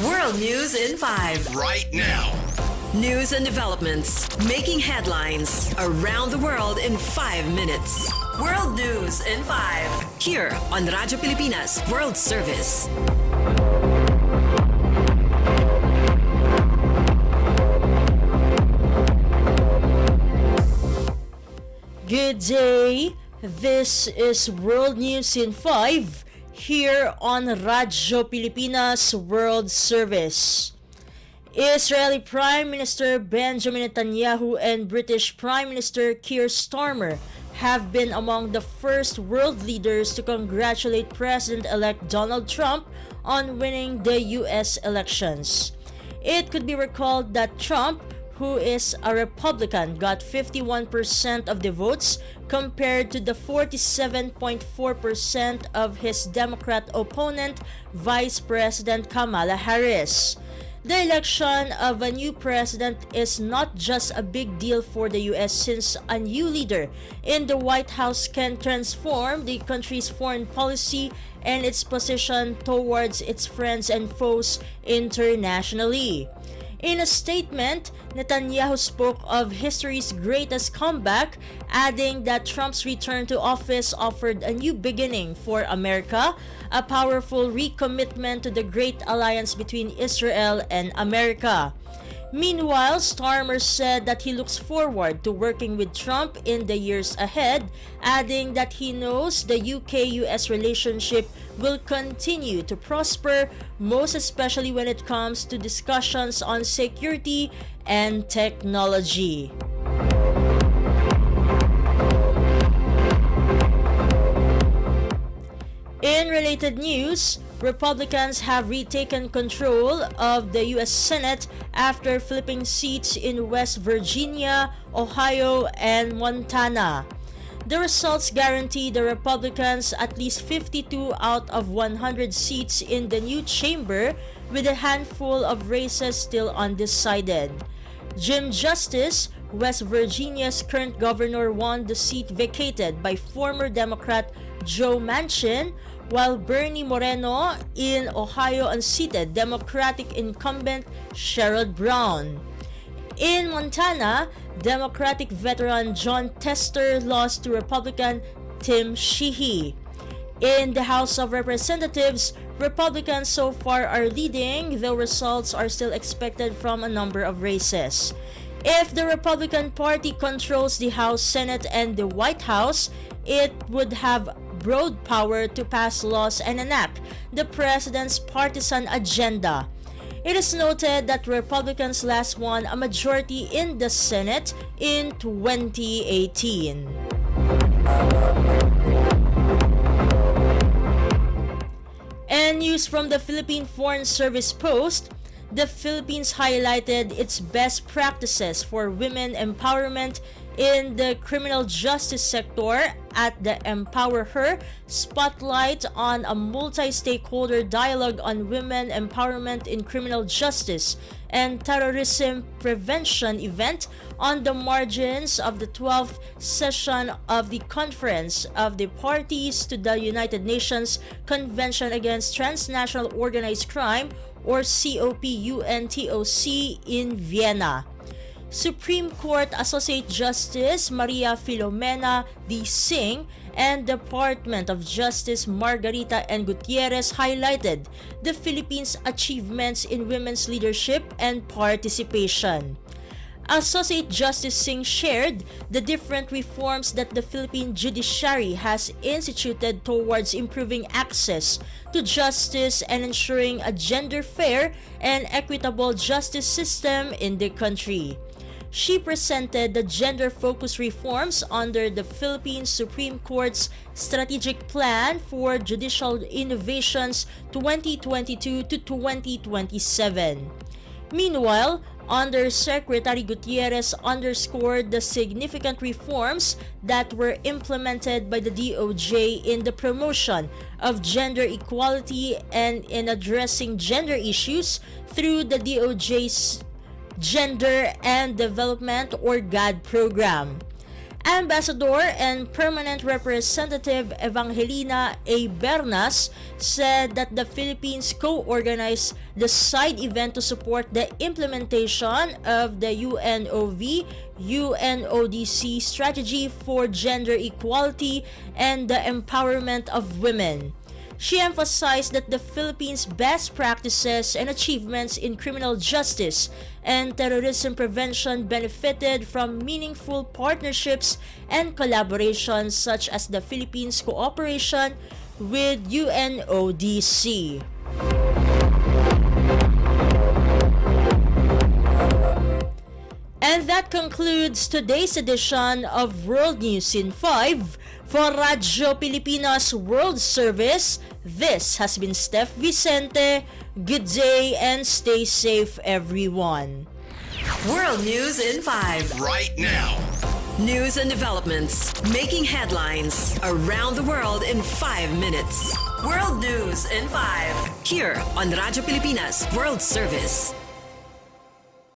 World News in 5. Right now. News and developments making headlines around the world in 5 minutes. World News in 5. Here on Radyo Pilipinas World Service. Good day. This is World News in 5 here on Radyo Pilipinas World Service. Israeli Prime Minister Benjamin Netanyahu and British Prime Minister Keir Starmer have been among the first world leaders to congratulate President-elect Donald Trump on winning the US elections. It could be recalled that Trump, who is a Republican, got 51% of the votes compared to the 47.4% of his Democrat opponent, Vice President Kamala Harris. The election of a new president is not just a big deal for the US since a new leader in the White House can transform the country's foreign policy and its position towards its friends and foes internationally. In a statement, Netanyahu spoke of history's greatest comeback, adding that Trump's return to office offered a new beginning for America, a powerful recommitment to the great alliance between Israel and America. Meanwhile, Starmer said that he looks forward to working with Trump in the years ahead, adding that he knows the UK-US relationship will continue to prosper, most especially when it comes to discussions on security and technology. In related news, Republicans have retaken control of the U.S. Senate after flipping seats in West Virginia, Ohio, and Montana. The results guarantee the Republicans at least 52 out of 100 seats in the new chamber, with a handful of races still undecided. Jim Justice, West Virginia's current governor, won the seat vacated by former Democrat Joe Manchin, while Bernie Moreno in Ohio unseated Democratic incumbent Sherrod Brown. In Montana, Democratic veteran John Tester lost to Republican Tim Sheehy. In the House of Representatives, Republicans so far are leading, though results are still expected from a number of races. If the Republican Party controls the House, Senate, and the White House, it would have broad power to pass laws and enact the president's partisan agenda. It is noted that Republicans last won a majority in the Senate in 2018. And news from the Philippine Foreign Service Post, the Philippines highlighted its best practices for women empowerment in the criminal justice sector at the Empower Her Spotlight on a multi-stakeholder dialogue on women empowerment in criminal justice and terrorism prevention event on the margins of the 12th session of the Conference of the Parties to the United Nations Convention Against Transnational Organized Crime, or COPUNTOC, in Vienna. Supreme Court Associate Justice Maria Filomena D. Singh and Department of Justice Margarita N. Gutierrez highlighted the Philippines' achievements in women's leadership and participation. Associate Justice Singh shared the different reforms that the Philippine judiciary has instituted towards improving access to justice and ensuring a gender-fair and equitable justice system in the country. She presented the gender-focused reforms under the Philippine Supreme Court's Strategic Plan for Judicial Innovations 2022 to 2027. Meanwhile, Undersecretary Gutierrez underscored the significant reforms that were implemented by the DOJ in the promotion of gender equality and in addressing gender issues through the DOJ's Gender and Development, or GAD, program. Ambassador and Permanent Representative Evangelina A. Bernas said that the Philippines co-organized the side event to support the implementation of the UNODC strategy for gender equality and the empowerment of women. She emphasized that the Philippines' best practices and achievements in criminal justice and terrorism prevention benefited from meaningful partnerships and collaborations such as the Philippines' cooperation with UNODC. And that concludes today's edition of World News in 5. For Radyo Pilipinas World Service, this has been Steph Vicente. Good day and stay safe, everyone. World News in 5. Right now. News and developments making headlines around the world in 5 minutes. World News in 5. Here on Radyo Pilipinas World Service.